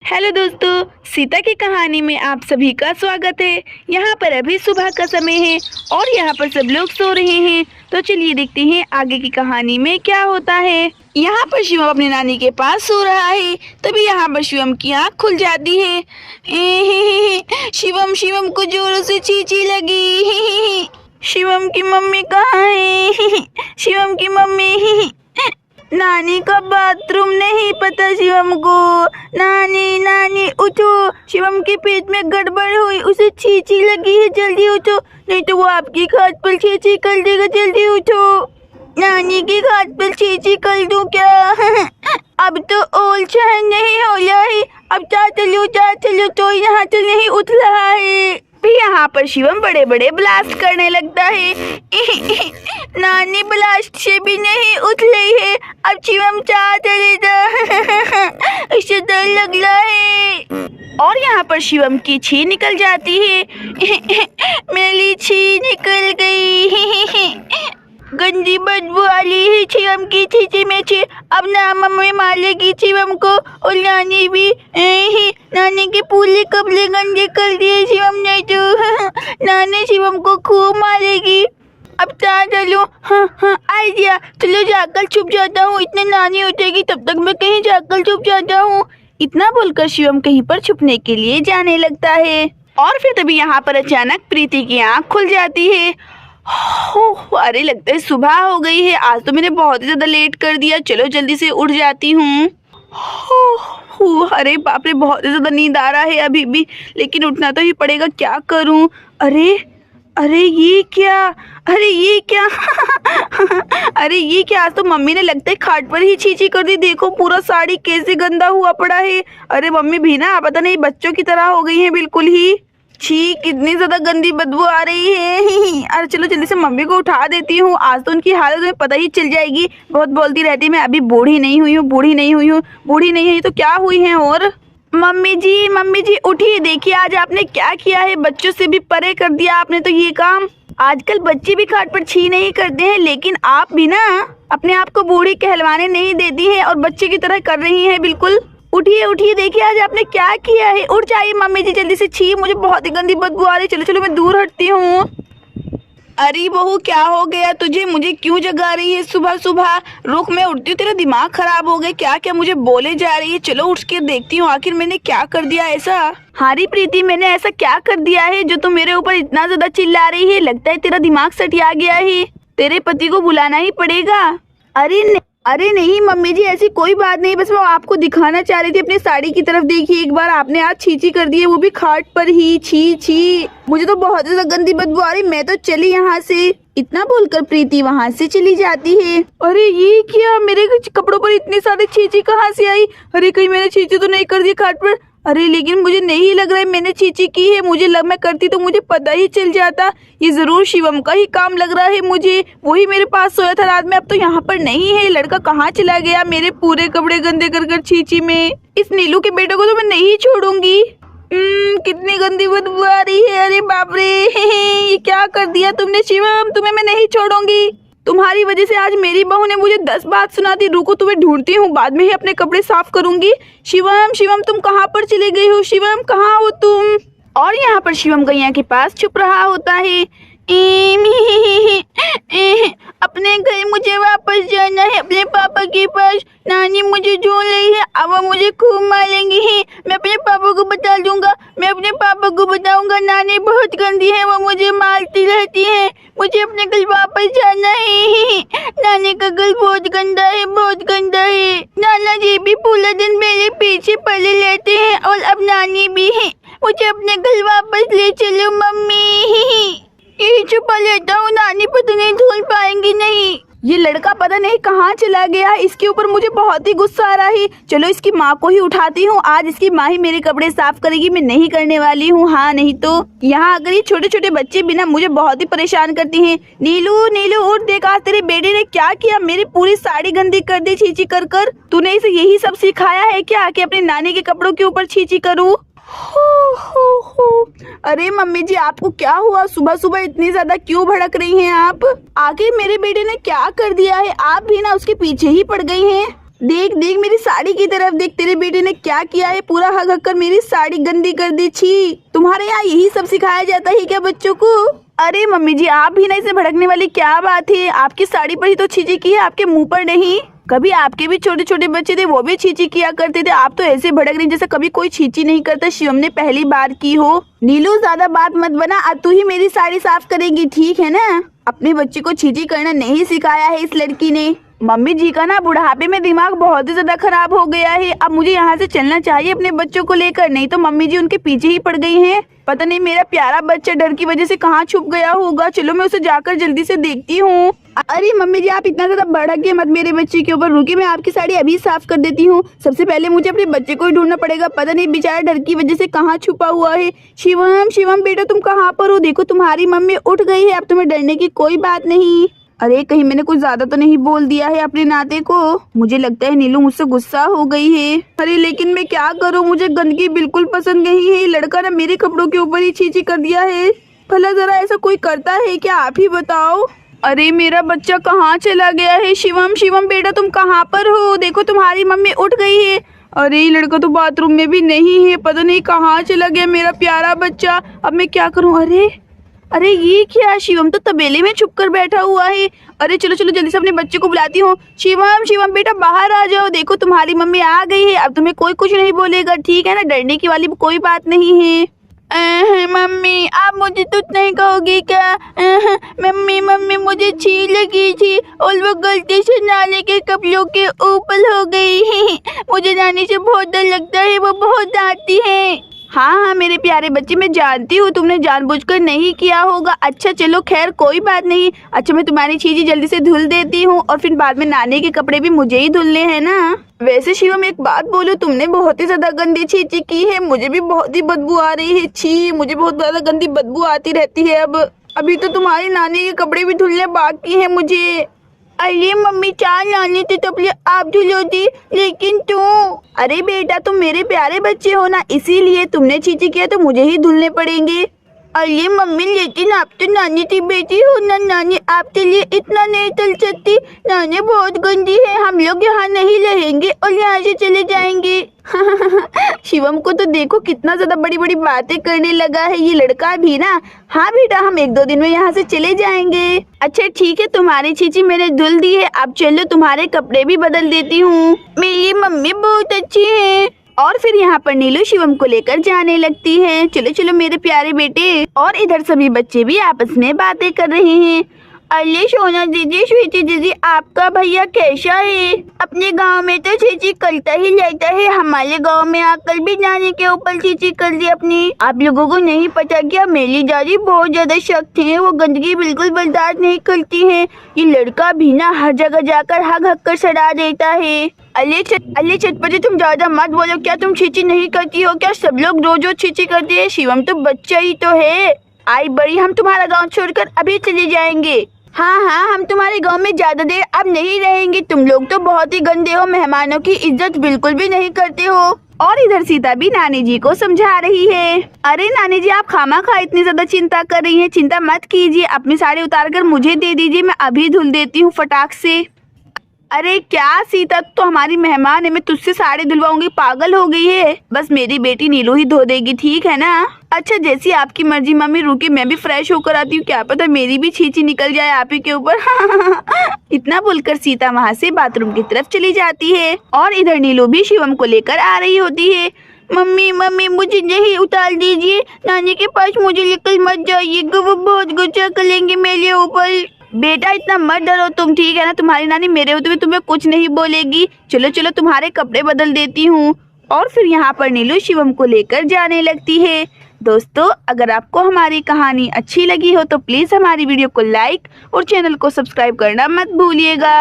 Hello दोस्तों, सीता की कहानी में आप सभी का स्वागत है। यहाँ पर अभी सुबह का समय है और यहाँ पर सब लोग सो रहे हैं। तो चलिए देखते हैं आगे की कहानी में क्या होता है। यहाँ पर शिवम अपनी नानी के पास सो रहा है, तभी यहाँ पर शिवम की आँख खुल जाती है। शिवम को जोरों से चींची लगी। शिवम की मम्मी कहाँ है? शिवम की मम्मी। नानी का बाथरूम नहीं पता शिवम को। नानी उठो, शिवम के पेट में गड़बड़ हुई, उसे चींची लगी है, जल्दी उठो नहीं तो वो आपकी खाट पर चींची कर देगा। जल्दी उठो। नानी की खाट पर चींची कर दूं क्या? अब तो ओल सहन नहीं हो रहा है। अब जा चलो तो यहाँ तो नहीं उठ रहा है। फिर यहाँ पर शिवम बड़े बड़े ब्लास्ट करने लगता है। नानी ब्लास्ट से भी नहीं उठ रही है। अब शिवम चाह चलेगा। इसे डर लग रहा है। और यहाँ पर शिवम की छी निकल जाती है। मेरी छी निकल गई। गंदी बदबू आ रही है शिवम की छींची में से। अब ना मम्मी मारेगी शिवम को और नानी भी। नानी के पूरे कपड़े गंदे कर दिए शिवम ने तो। नानी शिवम को खूब मारेगी। अब क्या चलूं? हाँ आइडिया, चलो जाकर छुप जाता हूँ। इतने नानी उठेगी तब तक मैं कहीं जाकर छुप जाता हूँ। इतना बोलकर शिवम कहीं पर छुपने के लिए जाने लगता है। और फिर तभी यहाँ पर अचानक प्रीति की आँख खुल जाती है। अरे लगता है सुबह हो गई है। आज तो मैंने बहुत ही ज्यादा लेट कर दिया। चलो जल्दी से उठ जाती हूँ। अरे बाप रे, बहुत ही ज्यादा नींद आ रहा है अभी भी, लेकिन उठना तो ही पड़ेगा। क्या करूँ? अरे ये क्या? अरे ये क्या? आज तो मम्मी ने लगता है खाट पर ही छींची कर दी। देखो पूरा साड़ी कैसे गंदा हुआ पड़ा है। अरे मम्मी भी ना पता नहीं बच्चों की तरह हो गई है बिल्कुल ही। छी, कितनी ज्यादा गंदी बदबू आ रही है। अरे चलो जल्दी से मम्मी को उठा देती हूँ। आज तो उनकी हालत में पता ही चल जाएगी। बहुत बोलती रहती मैं अभी बूढ़ी नहीं हुई हूँ तो क्या हुई है? और मम्मी जी उठिए, देखिए आज आपने क्या किया है। बच्चों से भी परे कर दिया आपने तो ये काम। आजकल बच्चे भी खाट पर छी नहीं करते हैं, लेकिन आप भी ना अपने आप को बूढ़ी कहलवाने नहीं देती है और बच्चे की तरह कर रही है बिल्कुल। उठिए देखिए आज आपने क्या किया है। उठ जाइए मम्मी जी जल्दी से। छी, मुझे बहुत ही गंदी बदबू आ रही। चलो मैं दूर हटती हूँ। अरे बहू क्या हो गया तुझे? मुझे क्यों जगा रही है सुबह? रुक, मैं उठती हूँ। तेरा दिमाग खराब हो गया क्या मुझे बोले जा रही है? चलो उठ के देखती हूँ आखिर मैंने क्या कर दिया ऐसा। हारी प्रीति, मैंने ऐसा क्या कर दिया है जो तुम मेरे ऊपर इतना ज्यादा चिल्ला रही है? लगता है तेरा दिमाग सटिया गया है। तेरे पति को बुलाना ही पड़ेगा। अरे नहीं मम्मी जी, ऐसी कोई बात नहीं। बस वो आपको दिखाना चाह रही थी अपनी साड़ी की तरफ। देखिए एक बार आपने आज छींची कर दी है, वो भी खाट पर ही। छी, मुझे तो बहुत ज्यादा गंदी बदबू आ रही। मैं तो चली यहाँ से। इतना बोलकर प्रीति वहाँ से चली जाती है। अरे ये क्या? मेरे कपड़ों पर इतनी सारी छींची कहाँ से आई? अरे कहीं मैंने छींची तो नहीं कर दी खाट पर? अरे लेकिन मुझे नहीं लग रहा है मैंने छींची की है। मैं करती तो मुझे पता ही चल जाता। ये जरूर शिवम का ही काम लग रहा है मुझे। वही मेरे पास सोया था रात में, अब तो यहाँ पर नहीं है। लड़का कहाँ चला गया? मेरे पूरे कपड़े गंदे कर छींची में। इस नीलू के बेटे को तो मैं नहीं छोड़ूंगी। कितनी गंदी बदबू आ रही है। अरे बाप रे, ये क्या कर दिया तुमने शिवम? तुम्हें मैं नहीं छोड़ूंगी। तुम्हारी वजह से आज मेरी बहू ने मुझे 10 बात सुना दी। रुको तुम्हें ढूंढती हूँ, बाद में ही अपने कपड़े साफ करूंगी। शिवम तुम कहाँ पर चले गई हो? शिवम कहाँ हो तुम? और यहाँ पर शिवम गैया के पास छुप रहा होता है। अपने घर मुझे वापस जाना है, अपने पापा के पास। नानी मुझे ढूंढ रही है, अब वो मुझे खूब मारेंगी। मैं अपने पापा को बता दूंगा। मैं अपने पापा को बताऊंगा नानी बहुत गंदी है, वो मुझे मारती रहती है। मुझे अपने घर वापस जाना है। नानी का घर बहुत गंदा है। नाना जी भी पूरा दिन मेरे पीछे पड़े रहते हैं और अब नानी भी है। मुझे अपने घर वापस ले चलो मम्मी। यही छुपा लेता हूँ, नानी पता नहीं ढूंढ पाएंगी नहीं। ये लड़का पता नहीं कहाँ चला गया। इसके ऊपर मुझे बहुत ही गुस्सा आ रहा है। चलो इसकी माँ को ही उठाती हूँ। आज इसकी माँ ही मेरे कपड़े साफ करेगी, मैं नहीं करने वाली हूँ। हाँ नहीं तो यहाँ अगर ये छोटे छोटे बच्चे भी ना मुझे बहुत ही परेशान करती हैं। नीलू उठ, देख आज तेरे बेटे ने क्या किया। मेरी पूरी साड़ी गंदी कर दी छींची कर। तूने इसे यही सब सिखाया है क्या कि अपनी नानी के कपड़ों के ऊपर छींची करूँ? अरे मम्मी जी आपको क्या हुआ? सुबह इतनी ज्यादा क्यों भड़क रही हैं आप? आखिर मेरे बेटे ने क्या कर दिया है? आप भी ना उसके पीछे ही पड़ गई हैं। देख देख मेरी साड़ी की तरफ देख, तेरे बेटे ने क्या किया है, पूरा हक हक कर मेरी साड़ी गंदी कर दी। छी, तुम्हारे यहाँ यही सब सिखाया जाता है क्या बच्चों को? अरे मम्मी जी आप भी ना इसे भड़कने वाली क्या बात है, आपकी साड़ी पर ही तो छींची की है, आपके मुंह पर नहीं। कभी आपके भी छोटे छोटे बच्चे थे, वो भी छींची किया करते थे, आप तो ऐसे भड़क रही जैसे कभी कोई छींची नहीं करता, शिवम ने पहली बार की हो। नीलू ज्यादा बात मत बना, अब तू ही मेरी साड़ी साफ करेगी, ठीक है ना? अपने बच्चे को छींची करना नहीं सिखाया है इस लड़की ने। मम्मी जी का ना बुढ़ापे में दिमाग बहुत ही ज्यादा खराब हो गया है, अब मुझे यहाँ से चलना चाहिए अपने बच्चों को लेकर, नहीं तो मम्मी जी उनके पीछे ही पड़ गई हैं। पता नहीं मेरा प्यारा बच्चा डर की वजह से कहाँ छुप गया होगा, चलो मैं उसे जाकर जल्दी से देखती हूँ। अरे मम्मी जी आप इतना ज्यादा भड़किए मत मेरे बच्चे के ऊपर, रुकिए मैं आपकी साड़ी अभी साफ कर देती हूँ। सबसे पहले मुझे अपने बच्चे को ही ढूंढना पड़ेगा, पता नहीं बेचारा डर की वजह से कहाँ छुपा हुआ है। शिवम शिवम बेटा तुम कहाँ पर हो? देखो तुम्हारी मम्मी उठ गई है, अब तुम्हें डरने की कोई बात नहीं। अरे कहीं मैंने कुछ ज्यादा तो नहीं बोल दिया है अपने नाते को? मुझे लगता है नीलू मुझसे गुस्सा हो गई है। अरे लेकिन मैं क्या करूं, मुझे गंदगी बिल्कुल पसंद नहीं है। लड़का ना मेरे कपड़ों के ऊपर ही छींची कर दिया है। भला जरा ऐसा कोई करता है क्या, आप ही बताओ। अरे मेरा बच्चा कहाँ चला गया है? शिवम शिवम बेटा तुम कहाँ पर हो? देखो तुम्हारी मम्मी उठ गई है। अरे ये लड़का तो बाथरूम में भी नहीं है, पता नहीं कहाँ चला गया मेरा प्यारा बच्चा। अब मैं क्या करूं? अरे ये क्या, शिवम तो तबेले में छुप कर बैठा हुआ है। अरे चलो चलो जल्दी से अपने बच्चे को बुलाती हूँ। शिवम शिवम बेटा बाहर आ जाओ, देखो तुम्हारी मम्मी आ गई है, अब तुम्हें कोई कुछ नहीं बोलेगा, ठीक है ना? डरने की वाली कोई बात नहीं है। मम्मी आप मुझे कुछ नहीं कहोगी क्या? मम्मी मम्मी मुझे छी लगी थी और वो गलती से नाले के कपड़ों के ऊपर हो गई। मुझे नानी से बहुत डर लगता है, वो बहुत डांटती है। हाँ मेरे प्यारे बच्चे मैं जानती हूँ तुमने जानबूझकर नहीं किया होगा। अच्छा चलो खैर कोई बात नहीं। अच्छा मैं तुम्हारी चीजें जल्दी से धुल देती हूँ और फिर बाद में नानी के कपड़े भी मुझे ही धुलने हैं ना। वैसे शिवम एक बात बोलो, तुमने बहुत ही ज्यादा गंदी छींची की है, मुझे भी बहुत ही बदबू आ रही है। छी मुझे बहुत ज्यादा गंदी बदबू आती रहती है। अब अभी तो तुम्हारी नानी के कपड़े भी धुलने बाकी है मुझे। अरे मम्मी चार नानी थे तो आप धुलोगी, लेकिन तू। अरे बेटा तुम मेरे प्यारे बच्चे हो ना, इसीलिए तुमने छींची किया तो मुझे ही धुलने पड़ेंगे। अरे मम्मी लेकिन आप तो नानी की बेटी हो ना, नानी आपके लिए इतना नहीं चल सकती। नानी बहुत गंदी है, हम लोग यहाँ नहीं रहेंगे और यहाँ से चले जाएंगे। शिवम को तो देखो कितना ज्यादा बड़ी बड़ी बातें करने लगा है ये लड़का भी ना। हाँ बेटा हम 1-2 दिन में यहाँ से चले जाएंगे। अच्छा ठीक है तुम्हारी छींची मैंने धुल दी है, अब चलो तुम्हारे कपड़े भी बदल देती हूँ। मेरी मम्मी बहुत अच्छी है। और फिर यहाँ पर नीलू शिवम को लेकर जाने लगती है। चलो चलो मेरे प्यारे बेटे। और इधर सभी बच्चे भी आपस में बातें कर रहे हैं। अरे सोना दीदी स्वीटी दीदी आपका भैया कैसा है? अपने गांव में तो छींची करता ही रहता है, हमारे गांव में आकर भी नानी के ऊपर छींची कर दी अपनी। आप लोगों को नहीं पता क्या, मेरी दादी बहुत ज्यादा सख्त है, वो गंदगी बिल्कुल बर्दाश्त नहीं करती है। ये लड़का भी ना हर जगह जाकर हक हक कर सड़ा देता है। अले चटपटी तुम ज्यादा मत बोलो, क्या तुम छींची नहीं करती हो क्या? सब लोग रोज रोज छींची करते हैं, शिवम तो बच्चा ही तो है। आई बड़ी हम तुम्हारा गाँव छोड़कर अभी चले जाएंगे। हाँ हम तुम्हारे गांव में ज्यादा देर अब नहीं रहेंगे, तुम लोग तो बहुत ही गंदे हो, मेहमानों की इज्जत बिल्कुल भी नहीं करते हो। और इधर सीता भी नानी जी को समझा रही है। अरे नानी जी आप खामा इतनी ज्यादा चिंता कर रही हैं, चिंता मत कीजिए, अपनी साड़ी उतार कर मुझे दे दीजिए, मैं अभी धुल देती हूँ फटाक से। अरे क्या सीता तो हमारी मेहमान है, मैं तुझसे साड़ी धुलवाऊंगी, पागल हो गई है? बस मेरी बेटी नीलू ही धो देगी, ठीक है ना? अच्छा जैसी आपकी मर्जी मम्मी, रुकी मैं भी फ्रेश होकर आती हूँ, क्या पता मेरी भी छींची निकल जाए आप ही के ऊपर। इतना बोलकर सीता वहाँ से बाथरूम की तरफ चली जाती है। और इधर नीलू भी शिवम को लेकर आ रही होती है। मम्मी मम्मी मुझे नहीं उतार दीजिए, नानी के पास मुझे लेकर मत जाइएगा, वो बहुत गुस्सा करेंगे मेरे ऊपर। बेटा इतना मत डरो तुम, ठीक है ना? तुम्हारी नानी मेरे होते हुए तुम्हें कुछ नहीं बोलेगी। चलो चलो तुम्हारे कपड़े बदल देती हूँ। और फिर यहाँ पर नीलू शिवम को लेकर जाने लगती है। दोस्तों अगर आपको हमारी कहानी अच्छी लगी हो तो प्लीज हमारी वीडियो को लाइक और चैनल को सब्सक्राइब करना मत भूलिएगा।